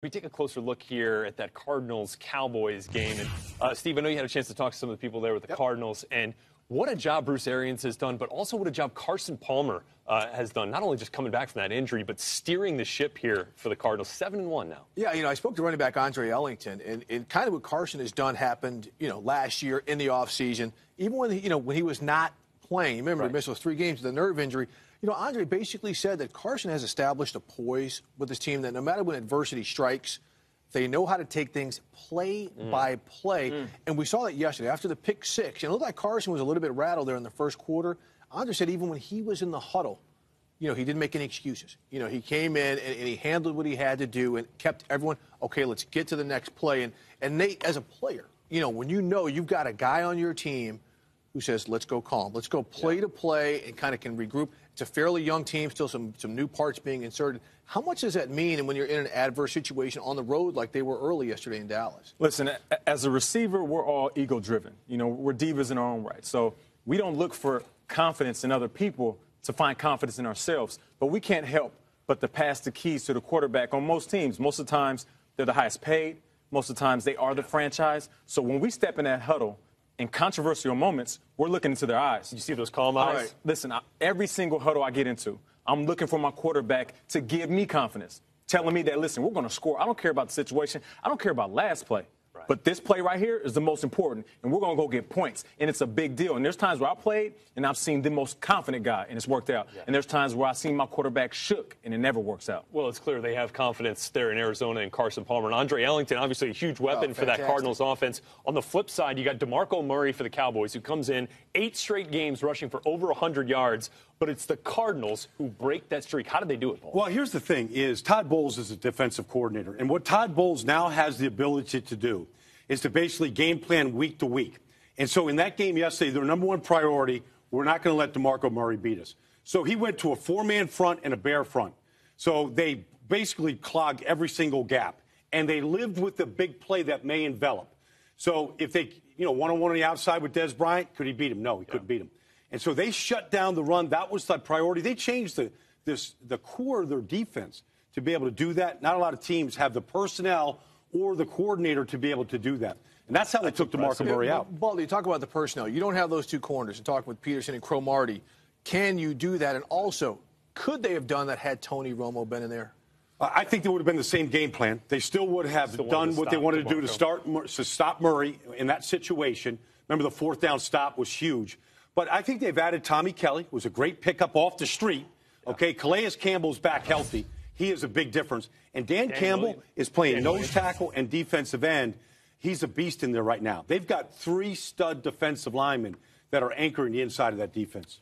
We take a closer look here at that Cardinals-Cowboys game. And, Steve, I know you had a chance to talk to some of the people there with the Cardinals. And what a job Bruce Arians has done, but also what a job Carson Palmer has done. Not only just coming back from that injury, but steering the ship here for the Cardinals. 7-1 now. Yeah, I spoke to running back Andre Ellington, and kind of what Carson has done happened, last year in the offseason. Even when he was not playing. Remember, he missed those 3 games with a nerve injury. Andre basically said that Carson has established a poise with his team that no matter when adversity strikes, they know how to take things play by play. And we saw that yesterday after the pick 6. It looked like Carson was a little bit rattled there in the first quarter. Andre said even when he was in the huddle, he didn't make any excuses. He came in and he handled what he had to do and kept everyone, okay, let's get to the next play. And Nate, as a player, when you've got a guy on your team who says, let's go calm, let's go play to play and kind of can regroup. It's a fairly young team, still some new parts being inserted. How much does that mean when you're in an adverse situation on the road like they were early yesterday in Dallas? Listen, as a receiver, we're all ego-driven. We're divas in our own right. So we don't look for confidence in other people to find confidence in ourselves. But we can't help but to pass the keys to the quarterback on most teams. Most of the times, they're the highest paid. Most of the times, they are the franchise. So when we step in that huddle, in controversial moments, we're looking into their eyes. You see those calm eyes? Right. Listen, every single huddle I get into, I'm looking for my quarterback to give me confidence, telling me that, listen, we're going to score. I don't care about the situation. I don't care about last play. Right. But this play right here is the most important, and we're going to go get points, and it's a big deal. And there's times where I played, and I've seen the most confident guy, and it's worked out. Yeah. And there's times where I've seen my quarterback shook, and it never works out. Well, it's clear they have confidence there in Arizona and Carson Palmer. And Andre Ellington, obviously a huge weapon for that Cardinals offense. On the flip side, you got DeMarco Murray for the Cowboys, who comes in 8 straight games rushing for over 100 yards. But it's the Cardinals who break that streak. How did they do it, Paul? Well, here's the thing, is Todd Bowles is a defensive coordinator. And what Todd Bowles now has the ability to do is to basically game plan week to week. And so in that game yesterday, their number one priority, we're not going to let DeMarco Murray beat us. So he went to a 4-man front and a bear front. So they basically clogged every single gap. And they lived with the big play that may envelop. So if they, one-on-one on the outside with Dez Bryant, could he beat him? No, he couldn't beat him. And so they shut down the run. That was the priority. They changed the core of their defense to be able to do that. Not a lot of teams have the personnel or the coordinator to be able to do that. And that's how they took DeMarco Murray out. Baldy, you talk about the personnel. You don't have those 2 corners. And talking with Peterson and Cromartie, can you do that? And also, could they have done that had Tony Romo been in there? I think there would have been the same game plan. They still would have done what they wanted to do to stop Murray in that situation. Remember, the 4th down stop was huge. But I think they've added Tommy Kelly, who was a great pickup off the street. Okay, Calais Campbell's back healthy. He is a big difference. And Dan Campbell is playing nose tackle and defensive end. He's a beast in there right now. They've got 3 stud defensive linemen that are anchoring the inside of that defense.